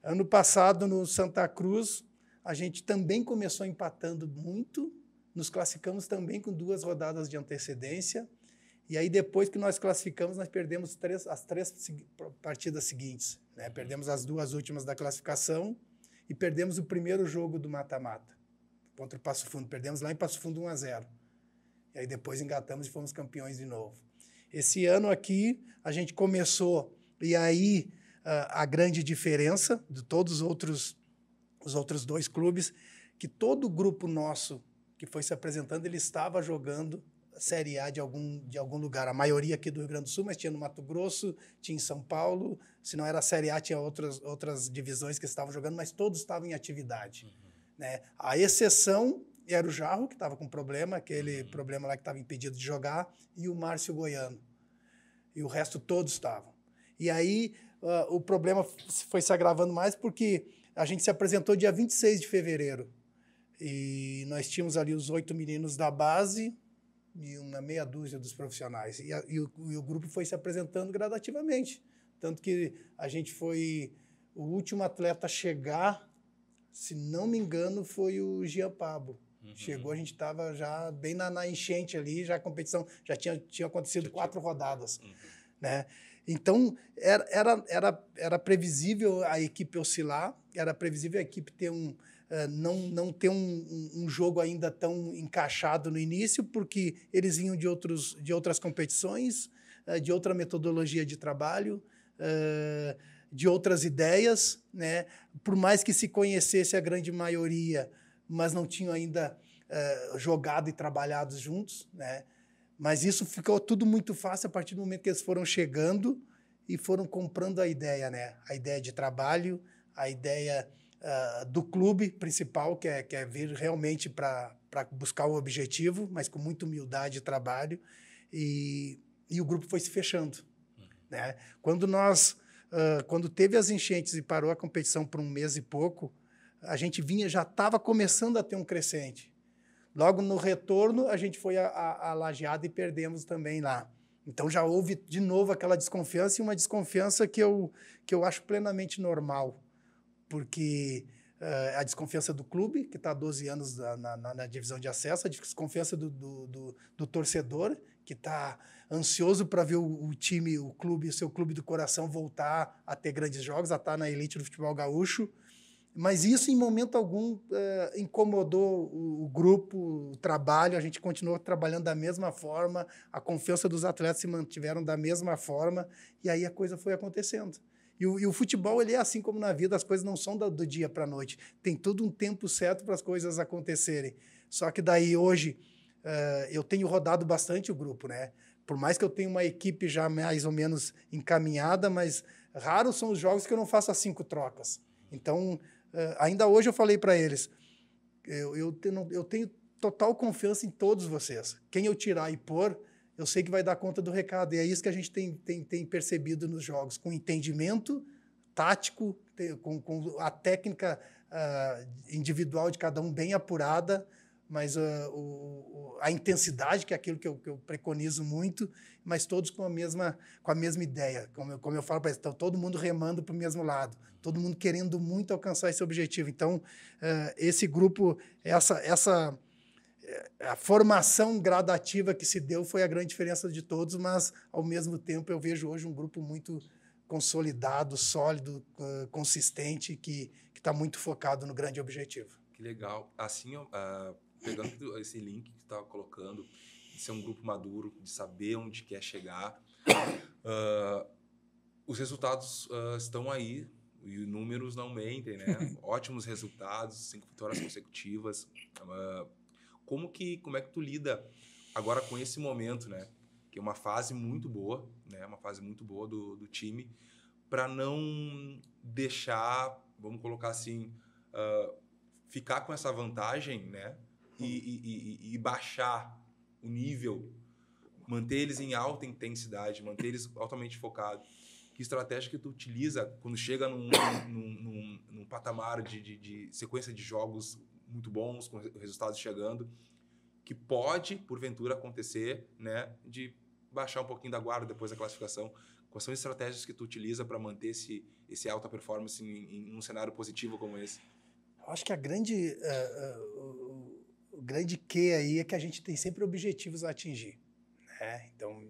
Ano passado, no Santa Cruz, a gente também começou empatando muito, nos classificamos também com 2 rodadas de antecedência, e aí depois que nós classificamos, nós perdemos as 3 partidas seguintes, né? Perdemos as 2 últimas da classificação e perdemos o primeiro jogo do mata-mata, contra o Passo Fundo. Perdemos lá em Passo Fundo 1-0. E aí depois engatamos e fomos campeões de novo. Esse ano aqui, a gente começou, e aí a grande diferença de todos os outros 2 clubes, que todo o grupo nosso que foi se apresentando, ele estava jogando Série A de algum lugar. A maioria aqui do Rio Grande do Sul, mas tinha no Mato Grosso, tinha em São Paulo. Se não era a Série A, tinha outras divisões que estavam jogando, mas todos estavam em atividade. Né? A exceção era o Jarro, que estava com problema, aquele problema lá que estava impedido de jogar, e o Márcio Goiano. E o resto todos estavam. E aí o problema foi se agravando mais porque a gente se apresentou dia 26 de fevereiro. E nós tínhamos ali os 8 meninos da base e uma meia dúzia dos profissionais. E o grupo foi se apresentando gradativamente. Tanto que a gente foi o último atleta a chegar, se não me engano, foi o Jean Pablo. Chegou, a gente estava já bem na enchente ali, já a competição já tinha acontecido 4 rodadas. Né? Então, era previsível a equipe oscilar, era previsível a equipe ter não ter um jogo ainda tão encaixado no início, porque eles vinham de outras competições, de outra metodologia de trabalho, de outras ideias, né? Por mais que se conhecesse a grande maioria, mas não tinham ainda jogado e trabalhado juntos, né? Mas isso ficou tudo muito fácil a partir do momento que eles foram chegando e foram comprando a ideia, né? A ideia de trabalho, a ideia do clube principal, que é vir realmente para buscar o objetivo, mas com muita humildade e trabalho. E o grupo foi se fechando. Né? Quando teve as enchentes e parou a competição por 1 mês e pouco, a gente já estava começando a ter um crescente. Logo no retorno, a gente foi a Lajeado e perdemos também lá. Então já houve de novo aquela desconfiança, e uma desconfiança que eu acho plenamente normal, porque a desconfiança do clube, que está há 12 anos na divisão de acesso, a desconfiança do torcedor, que está ansioso para ver o time, o clube, o seu clube do coração voltar a ter grandes jogos, a estar na elite do futebol gaúcho. Mas isso, em momento algum, incomodou o grupo, o trabalho. A gente continuou trabalhando da mesma forma, a confiança dos atletas se mantiveram da mesma forma, e aí a coisa foi acontecendo. E o futebol, ele é assim como na vida, as coisas não são do dia para a noite. Tem todo um tempo certo para as coisas acontecerem. Só que daí, hoje, eu tenho rodado bastante o grupo, né? Por mais que eu tenha uma equipe já mais ou menos encaminhada, mas raros são os jogos que eu não faço as 5 trocas. Então, ainda hoje eu falei para eles, eu tenho total confiança em todos vocês. Quem eu tirar e pôr, eu sei que vai dar conta do recado. E é isso que a gente tem percebido nos jogos, com entendimento tático, com a técnica individual de cada um bem apurada, mas a intensidade, que é aquilo que eu preconizo muito, mas todos com a mesma ideia. Como eu falo para eles, então, todo mundo remando para o mesmo lado, todo mundo querendo muito alcançar esse objetivo. Então, esse grupo, a formação gradativa que se deu foi a grande diferença de todos, mas, ao mesmo tempo, eu vejo hoje um grupo muito consolidado, sólido, consistente, que está muito focado no grande objetivo. Que legal. Assim, pegando esse link que você estava colocando, de ser um grupo maduro, de saber onde quer chegar, os resultados estão aí, e os números não mentem, né? Ótimos resultados, 5 vitórias consecutivas. Como é que tu lida agora com esse momento, né? Que é uma fase muito boa, né? Uma fase muito boa do time, para não deixar, vamos colocar assim, ficar com essa vantagem, né? E baixar o nível, manter eles em alta intensidade, manter eles altamente focados. Que estratégia que tu utiliza quando chega num patamar de sequência de jogos muito bons, com resultados chegando, que pode, porventura, acontecer, né, de baixar um pouquinho da guarda depois da classificação? Quais são as estratégias que tu utiliza para manter esse alta performance em um cenário positivo como esse? Eu acho que o grande quê aí é que a gente tem sempre objetivos a atingir, né? Então,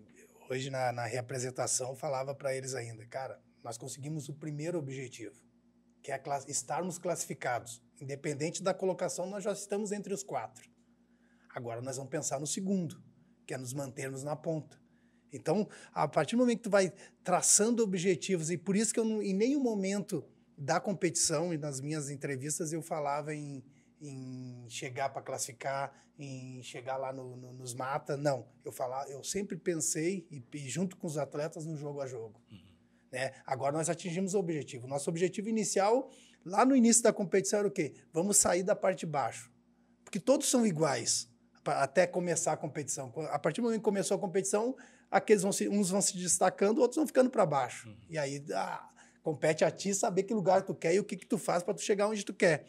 hoje na reapresentação eu falava para eles ainda, cara, nós conseguimos o primeiro objetivo, que é estarmos classificados. Independente da colocação, nós já estamos entre os 4. Agora nós vamos pensar no segundo, que é nos mantermos na ponta. Então, a partir do momento que tu vai traçando objetivos, e por isso que eu em nenhum momento da competição e nas minhas entrevistas eu falava em chegar para classificar, em chegar lá nos mata, não. Eu sempre pensei, e junto com os atletas, no jogo a jogo. Né? Agora nós atingimos o objetivo. Nosso objetivo inicial, lá no início da competição, era o quê? Vamos sair da parte de baixo. Porque todos são iguais, até começar a competição. A partir do momento que começou a competição, uns vão se destacando, outros vão ficando para baixo. E aí compete a ti saber que lugar tu quer e o que tu faz para tu chegar onde tu quer.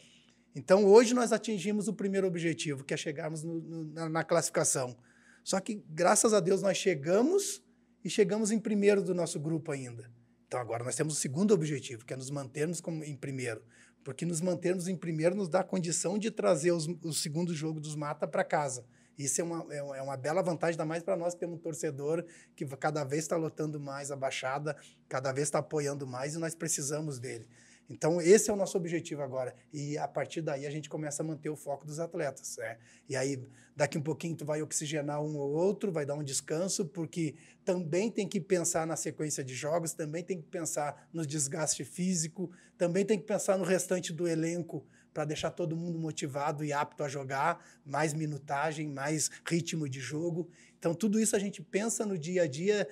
Então, hoje nós atingimos o primeiro objetivo, que é chegarmos na classificação. Só que, graças a Deus, nós chegamos em primeiro do nosso grupo ainda. Então, agora nós temos o segundo objetivo, que é nos mantermos em primeiro. Porque nos mantermos em primeiro nos dá a condição de trazer o segundo jogo dos mata para casa. Isso é uma bela vantagem, ainda mais para nós que temos um torcedor que cada vez está lotando mais a Baixada, cada vez está apoiando mais e nós precisamos dele. Então, esse é o nosso objetivo agora. E, a partir daí, a gente começa a manter o foco dos atletas. Né? E aí, daqui um pouquinho, tu vai oxigenar um ou outro, vai dar um descanso, porque também tem que pensar na sequência de jogos, também tem que pensar no desgaste físico, também tem que pensar no restante do elenco, para deixar todo mundo motivado e apto a jogar, mais minutagem, mais ritmo de jogo. Então, tudo isso a gente pensa no dia a dia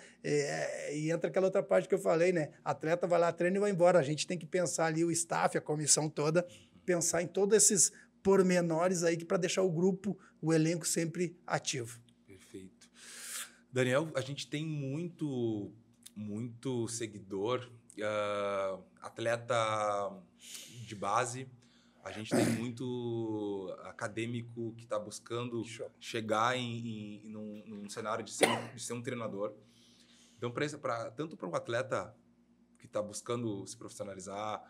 e entra aquela outra parte que eu falei, né? Atleta vai lá, treina e vai embora. A gente tem que pensar ali, o staff, a comissão toda, pensar em todos esses pormenores aí para deixar o grupo, o elenco sempre ativo. Perfeito. Daniel, a gente tem muito seguidor, atleta de base. A gente tem muito acadêmico que está buscando chegar num cenário de ser um treinador. Então, tanto para um atleta que está buscando se profissionalizar,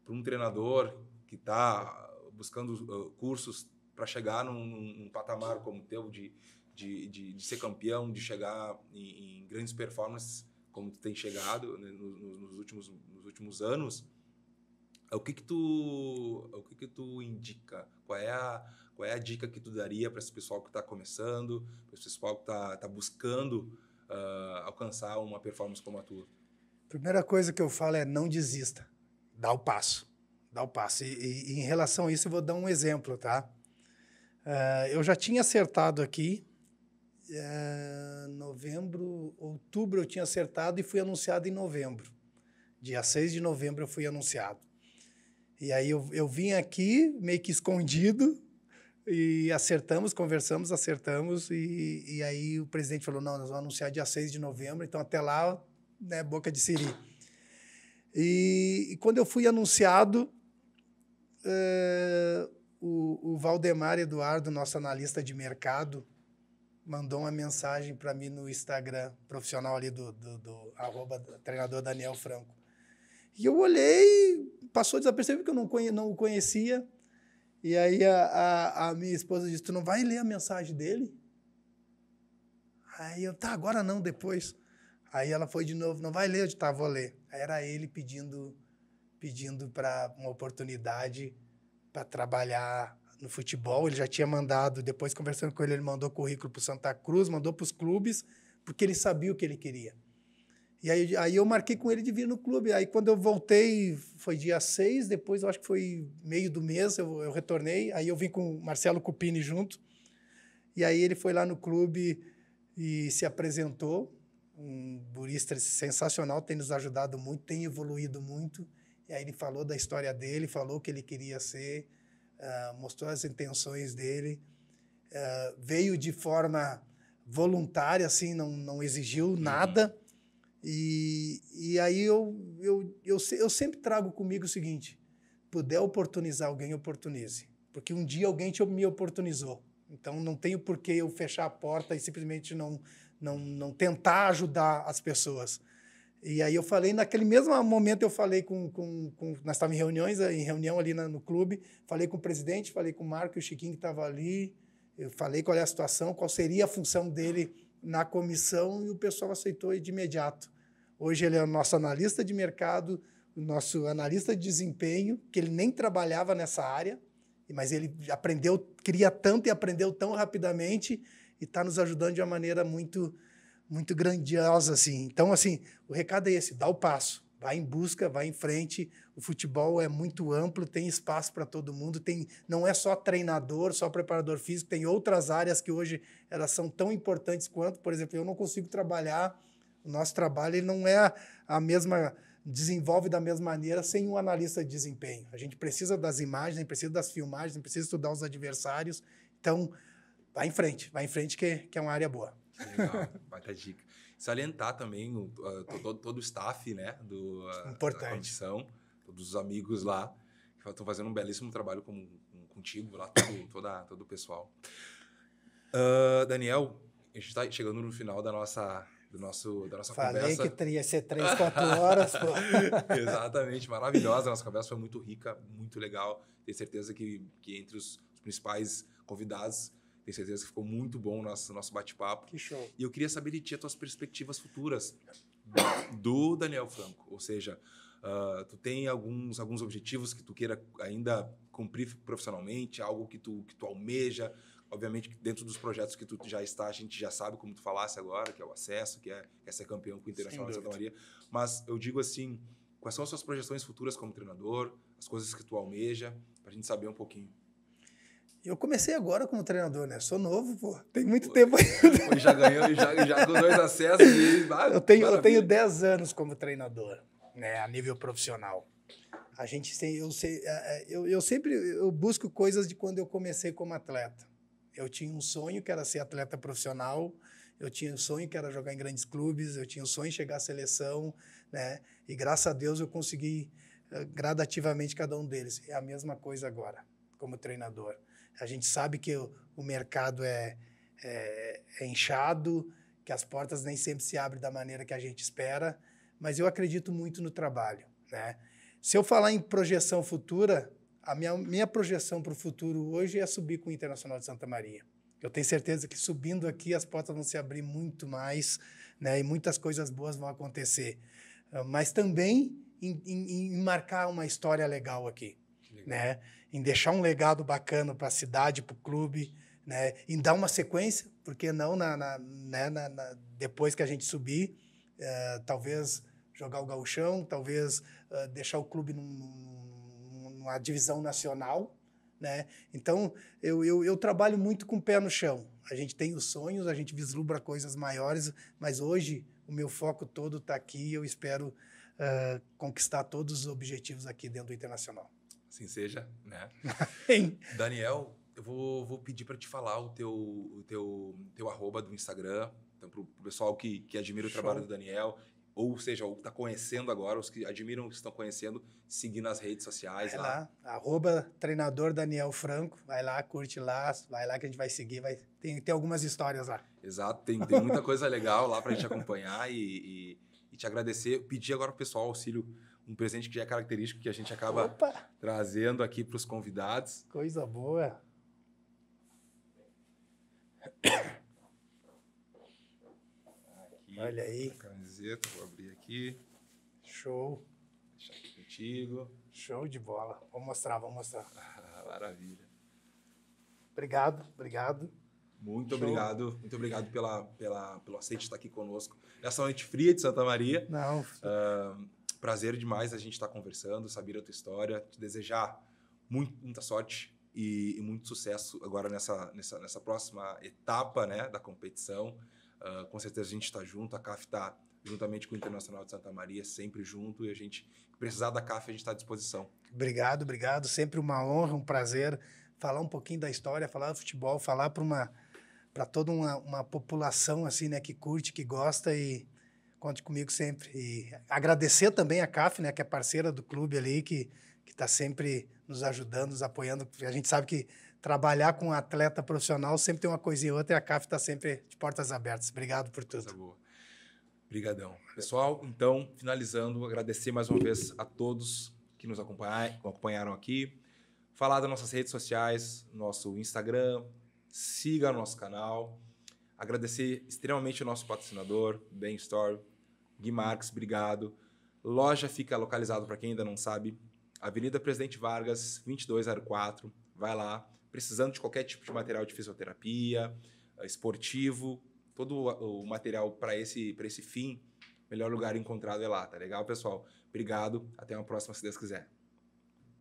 para um treinador que está buscando cursos para chegar num patamar como o teu, de ser campeão, de chegar em grandes performances, como tu tem chegado, né, nos últimos anos. O que tu indica? Qual é a dica que tu daria para esse pessoal que está começando, para esse pessoal que está buscando alcançar uma performance como a tua? Primeira coisa que eu falo é não desista. Dá o passo. Dá o passo. E em relação a isso, eu vou dar um exemplo, tá? Eu já tinha acertado aqui, outubro eu tinha acertado e fui anunciado em novembro. Dia 6 de novembro eu fui anunciado. E aí eu vim aqui meio que escondido e acertamos, e aí o presidente falou, não, nós vamos anunciar dia 6 de novembro, então até lá, né, boca de siri. E quando eu fui anunciado, o Valdemar Eduardo, nosso analista de mercado, mandou uma mensagem para mim no Instagram profissional ali do @treinador Daniel Franco. E eu olhei, passou desapercebido que eu não o conhecia. E aí a minha esposa disse, tu não vai ler a mensagem dele? Aí eu, tá, agora não, depois. Aí ela foi de novo, não vai ler? Eu disse, tá, vou ler. Aí era ele pedindo para uma oportunidade para trabalhar no futebol. Ele já tinha mandado, depois conversando com ele, ele mandou currículo para o Santa Cruz, mandou para os clubes, porque ele sabia o que ele queria. E aí eu marquei com ele de vir no clube. Aí quando eu voltei, foi dia 6, depois eu acho que foi meio do mês, eu retornei. Aí eu vim com o Marcelo Cupini junto. E aí ele foi lá no clube e se apresentou. Um burista sensacional, tem nos ajudado muito, tem evoluído muito. E aí ele falou da história dele, falou o que ele queria ser, mostrou as intenções dele. Veio de forma voluntária, assim, não exigiu nada. E aí eu sempre trago comigo o seguinte, puder oportunizar alguém, oportunize. Porque um dia alguém me oportunizou. Então não tenho por que eu fechar a porta e simplesmente não tentar ajudar as pessoas. E aí eu falei, naquele mesmo momento eu falei nós estávamos em reunião ali no clube, falei com o presidente, falei com o Marco e o Chiquinho que estava ali, eu falei qual é a situação, qual seria a função dele na comissão e o pessoal aceitou de imediato. Hoje ele é o nosso analista de mercado, o nosso analista de desempenho, que ele nem trabalhava nessa área, mas ele aprendeu, queria tanto e aprendeu tão rapidamente e está nos ajudando de uma maneira muito, muito grandiosa, assim. Então, assim, o recado é esse, dá o passo, vai em busca, vai em frente. O futebol é muito amplo, tem espaço para todo mundo, não é só treinador, só preparador físico, tem outras áreas que hoje elas são tão importantes quanto, por exemplo, eu não consigo trabalhar, o nosso trabalho ele não é a mesma, desenvolve da mesma maneira sem um analista de desempenho. A gente precisa das imagens, a gente precisa das filmagens, a gente precisa estudar os adversários. Então, vai em frente que é uma área boa. Legal, baita dica. Salientar também todo o staff, né, da comissão, todos os amigos lá, que estão fazendo um belíssimo trabalho contigo lá, todo o pessoal. Daniel, a gente está chegando no final da nossa conversa. Falei que ia ser 3, 4 horas. Pô. Exatamente, maravilhosa. A nossa conversa foi muito rica, muito legal. Tenho certeza que entre os principais convidados, tenho certeza que ficou muito bom o nosso bate-papo. Que show. E eu queria saber de ti as tuas perspectivas futuras do Daniel Franco. Ou seja, tu tem alguns objetivos que tu queira ainda cumprir profissionalmente, algo que tu almeja. Obviamente, dentro dos projetos que tu já está, a gente já sabe, como tu falasse agora, que é o acesso, que é ser campeão com o Internacional de Santa Maria. Mas eu digo assim, quais são as suas projeções futuras como treinador, as coisas que tu almeja, para a gente saber um pouquinho. Eu comecei agora como treinador, né? Sou novo, pô. Tem muito tempo ainda. Já ganhou, já com 2 acessos. Eu tenho 10 anos como treinador, né? A nível profissional. Eu sempre busco coisas de quando eu comecei como atleta. Eu tinha um sonho que era ser atleta profissional, eu tinha um sonho que era jogar em grandes clubes, eu tinha um sonho de chegar à seleção, né? E graças a Deus eu consegui gradativamente cada um deles. É a mesma coisa agora, como treinador. A gente sabe que o mercado é inchado, que as portas nem sempre se abrem da maneira que a gente espera, mas eu acredito muito no trabalho, né? Se eu falar em projeção futura, a minha projeção para o futuro hoje é subir com o Internacional de Santa Maria. Eu tenho certeza que subindo aqui as portas vão se abrir muito mais, né, e muitas coisas boas vão acontecer. Mas também em marcar uma história legal aqui, né? Em deixar um legado bacana para a cidade, para o clube, né? Em dar uma sequência, porque não depois que a gente subir, talvez jogar o gauchão, talvez deixar o clube numa divisão nacional, né? Então, eu trabalho muito com o pé no chão. A gente tem os sonhos, a gente vislumbra coisas maiores, mas hoje o meu foco todo está aqui e eu espero conquistar todos os objetivos aqui dentro do Internacional. Assim seja, né? Hein? Daniel, eu vou pedir para te falar o teu arroba do Instagram, então, para o pessoal que admira o trabalho do Daniel, ou seja, ou está conhecendo agora, os que admiram, que estão conhecendo, seguir nas redes sociais. Vai lá, @treinador Daniel Franco, vai lá, curte lá, vai lá que a gente vai seguir, tem algumas histórias lá. Exato, tem muita coisa legal lá para a gente acompanhar e te agradecer. Pedir agora para o pessoal auxílio, um presente que já é característico, que a gente acaba trazendo aqui para os convidados. Coisa boa. Aqui, olha aí. A camiseta, vou abrir aqui. Show. Deixar aqui contigo. Show de bola. Vou mostrar. Maravilha. Obrigado. Muito obrigado pelo aceite de estar aqui conosco. Nessa noite fria de Santa Maria. Não. Prazer demais a gente estar conversando, saber a tua história. Te desejar muita sorte e muito sucesso agora nessa próxima etapa, né, da competição. Com certeza a gente está junto, a CAF está juntamente com o Internacional de Santa Maria, sempre junto, e a gente, precisar da CAF, a gente está à disposição. Obrigado. Sempre uma honra, um prazer falar um pouquinho da história, falar do futebol, falar para toda uma população assim, né, que curte, que gosta, e conte comigo sempre. E agradecer também a CAF, né, que é parceira do clube ali, que está sempre nos ajudando, nos apoiando. A gente sabe que trabalhar com um atleta profissional sempre tem uma coisinha ou outra, e a CAF está sempre de portas abertas. Obrigado por tudo. Coisa boa. Obrigadão. Pessoal, então, finalizando, agradecer mais uma vez a todos que nos acompanharam aqui. Falar das nossas redes sociais, nosso Instagram, siga o nosso canal. Agradecer extremamente o nosso patrocinador, Bem Store, Gui Marques, obrigado. Loja fica localizada, para quem ainda não sabe, Avenida Presidente Vargas, 2204. Vai lá. Precisando de qualquer tipo de material de fisioterapia, esportivo, todo o material para esse fim, melhor lugar encontrado é lá, tá legal, pessoal? Obrigado, até uma próxima, se Deus quiser.